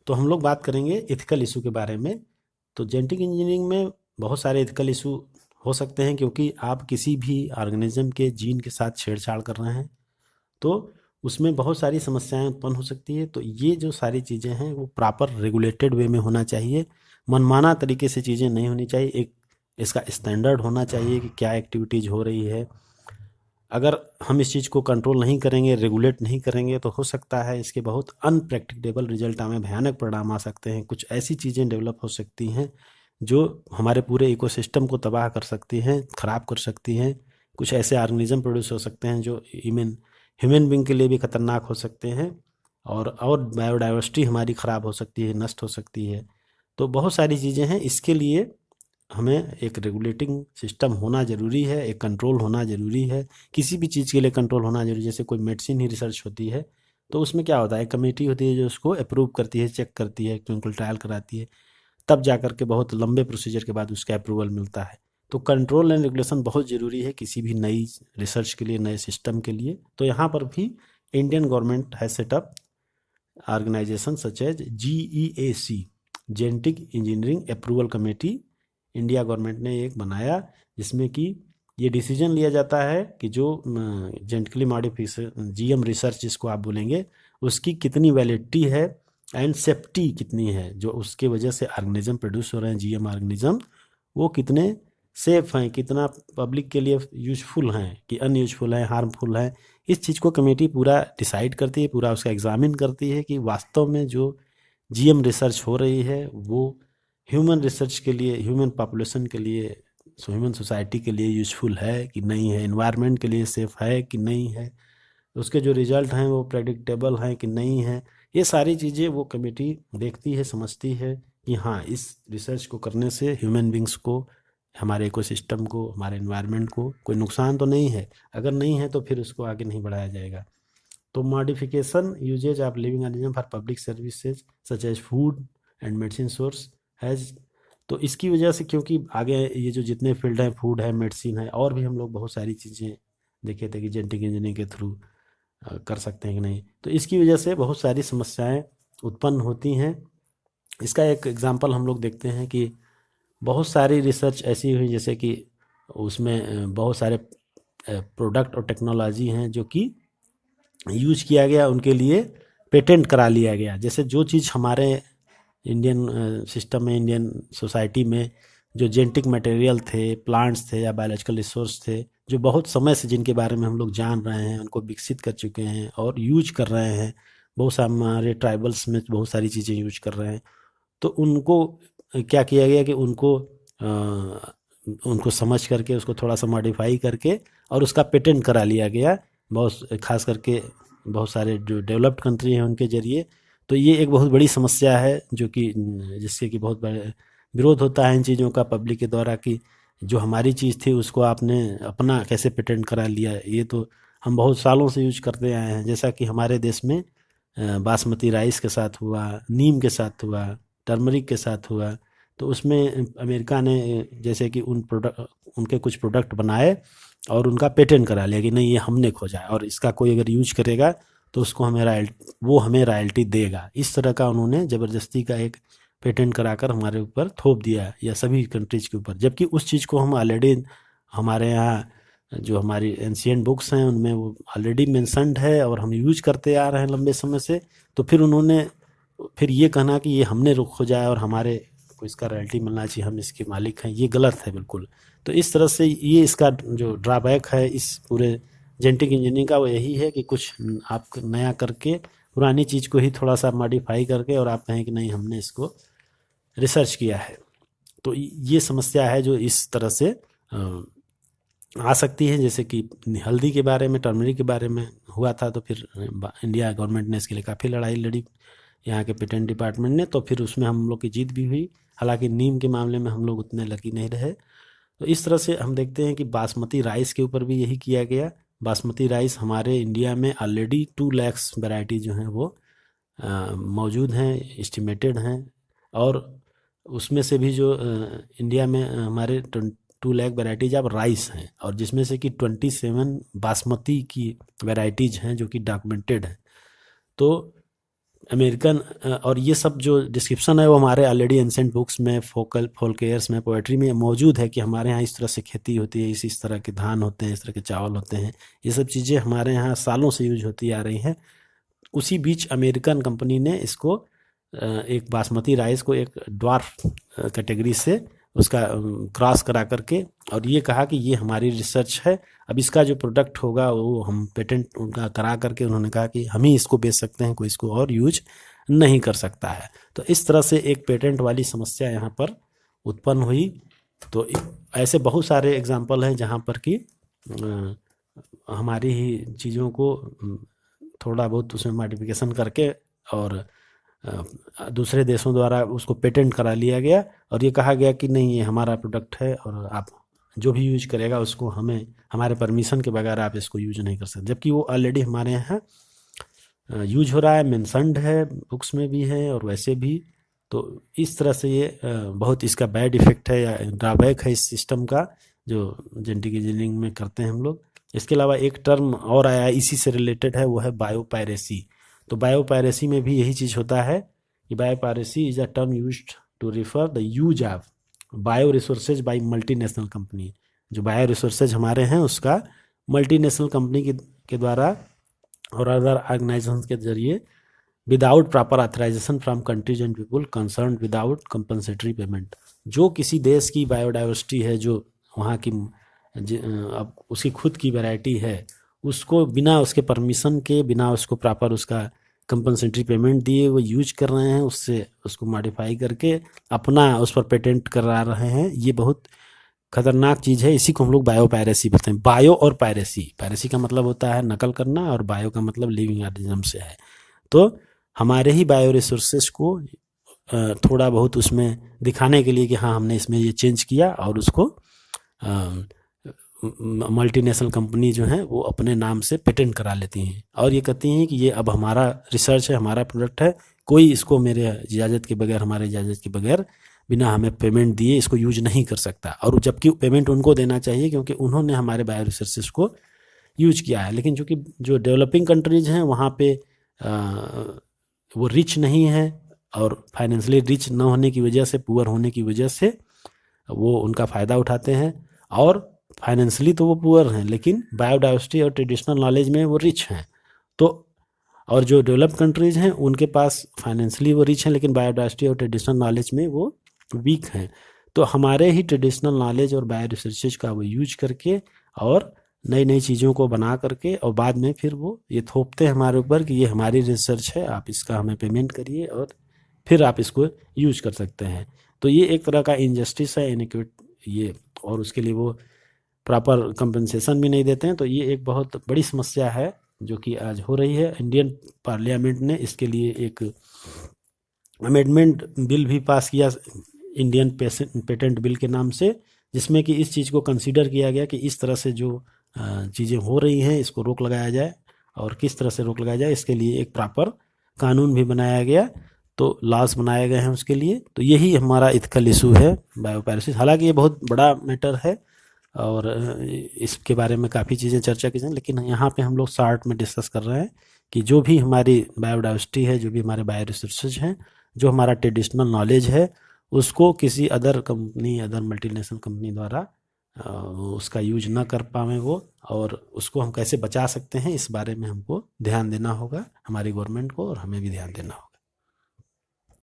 तो हम लोग बात करेंगे एथिकल इशू के बारे में। तो जेनेटिक इंजीनियरिंग में बहुत सारे एथिकल इशू हो सकते हैं, क्योंकि आप किसी भी ऑर्गेनिज्म के जीन के साथ छेड़छाड़ कर रहे हैं तो उसमें बहुत सारी समस्याएं उत्पन्न हो सकती है। तो ये जो सारी चीज़ें हैं वो प्रॉपर रेगुलेटेड वे में होना चाहिए, मनमाना तरीके से चीज़ें नहीं होनी चाहिए। एक इसका स्टैंडर्ड होना चाहिए कि क्या एक्टिविटीज़ हो रही है। अगर हम इस चीज़ को कंट्रोल नहीं करेंगे, रेगुलेट नहीं करेंगे, तो हो सकता है इसके बहुत अनप्रेडिक्टेबल रिजल्ट हमें भयानक परिणाम आ सकते हैं। कुछ ऐसी चीज़ें डेवलप हो सकती हैं जो हमारे पूरे इकोसिस्टम को तबाह कर सकती हैं, ख़राब कर सकती हैं। कुछ ऐसे ऑर्गेनिज्म प्रोड्यूस हो सकते हैं जो इवन ह्यूमन बींग के लिए भी खतरनाक हो सकते हैं, और बायोडाइवर्सिटी हमारी ख़राब हो सकती है, नष्ट हो सकती है। तो बहुत सारी चीज़ें हैं, इसके लिए हमें एक रेगुलेटिंग सिस्टम होना ज़रूरी है, एक कंट्रोल होना ज़रूरी है। किसी भी चीज़ के लिए कंट्रोल होना ज़रूरी है। जैसे कोई मेडिसिन ही रिसर्च होती है तो उसमें क्या होता है, कमेटी होती है जो उसको अप्रूव करती है, चेक करती है, क्लिनिकल ट्रायल कराती है, तब जा कर के बहुत लंबे प्रोसीजर के बाद उसका अप्रूवल मिलता है। तो कंट्रोल एंड रेगुलेशन बहुत ज़रूरी है किसी भी नई रिसर्च के लिए, नए सिस्टम के लिए। तो यहाँ पर भी Indian government has set up organisation such as GEAC, genetic engineering approval committee. India government ने एक बनाया जिसमें कि ये डिसीजन लिया जाता है कि जो जेनेटिकली मॉडिफिकेशन GM रिसर्च जिसको आप बोलेंगे, उसकी कितनी वैलिडिटी है एंड सेफ्टी कितनी है। जो उसके वजह से ऑर्गेनिज्म प्रोड्यूस हो रहे हैं GM ऑर्गेनिज्म, वो कितने सेफ हैं, कितना पब्लिक के लिए यूजफुल हैं कि अनयूजफुल हैं, हार्मफुल हैं। इस चीज़ को कमेटी पूरा डिसाइड करती है, पूरा उसका एग्जामिन करती है कि वास्तव में जो GM रिसर्च हो रही है वो ह्यूमन रिसर्च के लिए, ह्यूमन पॉपुलेशन के लिए, ह्यूमन सोसाइटी के लिए यूजफुल है कि नहीं है, इन्वायरमेंट के लिए सेफ है कि नहीं है, उसके जो रिजल्ट हैं वो प्रेडिक्टेबल हैं कि नहीं है। ये सारी चीज़ें वो कमेटी देखती है, समझती है कि हाँ, इस रिसर्च को करने से ह्यूमन बींग्स को, हमारे इकोसिस्टम को, हमारे इन्वायरमेंट को कोई नुकसान तो नहीं है। अगर नहीं है तो फिर उसको आगे नहीं बढ़ाया जाएगा। तो modification uses of living organism for public services such as food and medicine source has. तो इसकी वजह से, क्योंकि आगे ये जो जितने फील्ड हैं, फूड है, मेडिसिन है, और भी हम लोग बहुत सारी चीज़ें देखे थे कि जेनेटिक इंजीनियरिंग के थ्रू कर सकते हैं कि नहीं, तो इसकी वजह से बहुत सारी समस्याएं उत्पन्न होती हैं। इसका एक एग्जांपल हम लोग देखते हैं कि बहुत सारी रिसर्च ऐसी हुई जैसे कि उसमें बहुत सारे प्रोडक्ट और टेक्नोलॉजी हैं जो कि यूज किया गया, उनके लिए पेटेंट करा लिया गया। जैसे जो चीज़ हमारे इंडियन सिस्टम में, इंडियन सोसाइटी में जो जेनेटिक मटेरियल थे, प्लांट्स थे या बायोलॉजिकल रिसोर्स थे, जो बहुत समय से जिनके बारे में हम लोग जान रहे हैं, उनको विकसित कर चुके हैं और यूज कर रहे हैं, बहुत सारे हमारे ट्राइबल्स में बहुत सारी चीज़ें यूज कर रहे हैं, तो उनको क्या किया गया कि उनको समझ करके उसको थोड़ा सा मॉडिफाई करके और उसका पेटेंट करा लिया गया। बहुत खास करके बहुत सारे जो डेवलप्ड कंट्री हैं उनके ज़रिए। तो ये एक बहुत बड़ी समस्या है जो कि जिससे कि बहुत बड़ा विरोध होता है इन चीज़ों का पब्लिक के द्वारा कि जो हमारी चीज़ थी उसको आपने अपना कैसे पेटेंट करा लिया। ये तो हम बहुत सालों से यूज करते आए हैं। जैसा कि हमारे देश में बासमती राइस के साथ हुआ, नीम के साथ हुआ, टर्मरिक के साथ हुआ। तो उसमें अमेरिका ने जैसे कि उनके कुछ प्रोडक्ट बनाए और उनका पेटेंट करा लिया कि नहीं, ये हमने खोजा है और इसका कोई अगर यूज करेगा तो उसको हमें रॉयल्टी देगा। इस तरह का उन्होंने ज़बरदस्ती का एक पेटेंट कराकर हमारे ऊपर थोप दिया या सभी कंट्रीज के ऊपर, जबकि उस चीज़ को हम ऑलरेडी हमारे यहाँ जो हमारी एंशियंट बुक्स हैं उनमें वो ऑलरेडी मेंशन्ड है और हम यूज करते आ रहे हैं लंबे समय से। तो फिर उन्होंने फिर ये कहना कि ये हमने खोजा है और हमारे को इसका रॉयल्टी मिलना चाहिए, हम इसके मालिक हैं, ये गलत है बिल्कुल। तो इस तरह से ये इसका जो ड्रॉबैक है इस पूरे जेनेटिक इंजीनियरिंग का, वो यही है कि कुछ आप नया करके पुरानी चीज़ को ही थोड़ा सा मॉडिफाई करके और आप कहें कि नहीं, हमने इसको रिसर्च किया है। तो ये समस्या है जो इस तरह से आ सकती है। जैसे कि हल्दी के बारे में, टर्मरिक के बारे में हुआ था, तो फिर इंडिया गवर्नमेंट ने इसके लिए काफ़ी लड़ाई लड़ी, यहाँ के पेटेंट डिपार्टमेंट ने। तो फिर उसमें हम लोग की जीत भी हुई। हालांकि नीम के मामले में हम लोग उतने लकी नहीं रहे। तो इस तरह से हम देखते हैं कि बासमती राइस के ऊपर भी यही किया गया। बासमती राइस हमारे इंडिया में ऑलरेडी 2 लाख वैरायटी जो हैं वो मौजूद हैं, एस्टिमेटेड हैं। और उसमें से भी जो इंडिया में हमारे 2 लाख वैराइटीज ऑफ राइस हैं, और जिसमें से कि 27 बासमती की वैराइटीज हैं जो कि डॉक्यूमेंटेड हैं। तो अमेरिकन और ये सब जो डिस्क्रिप्शन है वो हमारे ऑलरेडी एंसेंट बुक्स में, फोल्केयर्स में, पोएट्री में मौजूद है कि हमारे यहाँ इस तरह से खेती होती है, इस तरह के धान होते हैं, इस तरह के चावल होते हैं। ये सब चीज़ें हमारे यहाँ सालों से यूज होती आ रही हैं। उसी बीच अमेरिकन कंपनी ने इसको एक बासमती राइस को एक ड्वार्फ कैटेगरी से उसका क्रॉस करा करके और ये कहा कि ये हमारी रिसर्च है, अब इसका जो प्रोडक्ट होगा वो हम पेटेंट उनका करा करके उन्होंने कहा कि हम ही इसको बेच सकते हैं, कोई इसको और यूज नहीं कर सकता है। तो इस तरह से एक पेटेंट वाली समस्या यहाँ पर उत्पन्न हुई। तो ऐसे बहुत सारे एग्जाम्पल हैं जहाँ पर कि हमारी ही चीज़ों को थोड़ा बहुत उसमें मॉडिफिकेशन करके और दूसरे देशों द्वारा उसको पेटेंट करा लिया गया और ये कहा गया कि नहीं ये हमारा प्रोडक्ट है और आप जो भी यूज करेगा उसको हमें हमारे परमिशन के बगैर आप इसको यूज नहीं कर सकते, जबकि वो ऑलरेडी हमारे यहाँ यूज हो रहा है, मेंशन्ड है, बुक्स में भी है और वैसे भी। तो इस तरह से ये बहुत इसका बैड इफेक्ट है या ड्रॉबैक है इस सिस्टम का जो जेनेटिक इंजीनियरिंग में करते हैं हम लोग। इसके अलावा एक टर्म और आया है इसी से रिलेटेड है, वो है बायोपायरेसी। तो बायोपायरेसी में भी यही चीज़ होता है कि biopiracy is a term used to refer the use of bio resources by multinational company. जो बायो रिसोर्सेज हमारे हैं उसका मल्टीनेशनल कंपनी के द्वारा और अदर ऑर्गेनाइजेशन के जरिए without proper authorisation from countries and people concern without compensatory payment. जो किसी देश की बायोडाइवर्सिटी है, जो वहाँ की अब उसकी खुद की वैरायटी है, उसको बिना उसके परमिशन के, बिना उसको प्रॉपर उसका कंपनसेटरी पेमेंट दिए वो यूज कर रहे हैं, उससे उसको मॉडिफाई करके अपना उस पर पेटेंट करा रहे हैं। ये बहुत खतरनाक चीज़ है, इसी को हम लोग बायोपायरेसी बोलते हैं। बायो और पायरेसी, पायरेसी का मतलब होता है नकल करना और बायो का मतलब लिविंग ऑर्गेनिज्म से है। तो हमारे ही बायो रिसोर्सेज को थोड़ा बहुत उसमें दिखाने के लिए कि हाँ हमने इसमें ये चेंज किया और उसको मल्टीनेशनल कंपनी जो है वो अपने नाम से पेटेंट करा लेती हैं और ये कहती हैं कि ये अब हमारा रिसर्च है, हमारा प्रोडक्ट है, कोई इसको मेरे इजाज़त के बगैर, हमारे इजाज़त के बगैर, बिना हमें पेमेंट दिए इसको यूज नहीं कर सकता। और जबकि पेमेंट उनको देना चाहिए क्योंकि उन्होंने हमारे बायो रिसोर्सेज को यूज किया है। लेकिन चूँकि जो डेवलपिंग कंट्रीज हैं वहाँ पे वो रिच नहीं है और फाइनेंशियली रिच न होने की वजह से, पुअर होने की वजह से वो उनका फ़ायदा उठाते हैं और फाइनेंशियली तो वो पुअर हैं लेकिन बायोडाइवर्सिटी और ट्रेडिशनल नॉलेज में वो रिच हैं। तो और जो डेवलप कंट्रीज हैं उनके पास फाइनेंशियली वो रिच हैं लेकिन बायोडाइवर्सिटी और ट्रेडिशनल नॉलेज में वो वीक हैं। तो हमारे ही ट्रेडिशनल नॉलेज और बायो रिसर्चेज का वो यूज करके और नई नई चीज़ों को बना करके और बाद में फिर वो ये थोपते हैं हमारे ऊपर कि ये हमारी रिसर्च है, आप इसका हमें पेमेंट करिए और फिर आप इसको यूज कर सकते हैं। तो ये एक तरह का इनजस्टिस है, इनइक्विट ये, और उसके लिए वो प्रॉपर कंपनसेशन भी नहीं देते हैं। तो ये एक बहुत बड़ी समस्या है जो कि आज हो रही है। इंडियन पार्लियामेंट ने इसके लिए एक अमेंडमेंट बिल भी पास किया, इंडियन पेटेंट बिल के नाम से, जिसमें कि इस चीज़ को कंसीडर किया गया कि इस तरह से जो चीज़ें हो रही हैं इसको रोक लगाया जाए और किस तरह से रोक लगाया जाए इसके लिए एक प्रॉपर कानून भी बनाया गया। तो लॉज बनाए गए हैं उसके लिए। तो यही हमारा इथिकल इशू है बायोपायरेसी। हालांकि ये बहुत बड़ा मैटर है और इसके बारे में काफ़ी चीज़ें चर्चा की जाए, लेकिन यहाँ पे हम लोग शॉर्ट में डिस्कस कर रहे हैं कि जो भी हमारी बायोडाइवर्सिटी है, जो भी हमारे बायो रिसोर्सेज हैं, जो हमारा ट्रेडिशनल नॉलेज है, उसको किसी other company, other multinational company द्वारा उसका यूज ना कर पाएँ वो, और उसको हम कैसे बचा सकते हैं इस बारे में हमको ध्यान देना होगा, हमारी गवर्नमेंट को, और हमें भी ध्यान देना होगा।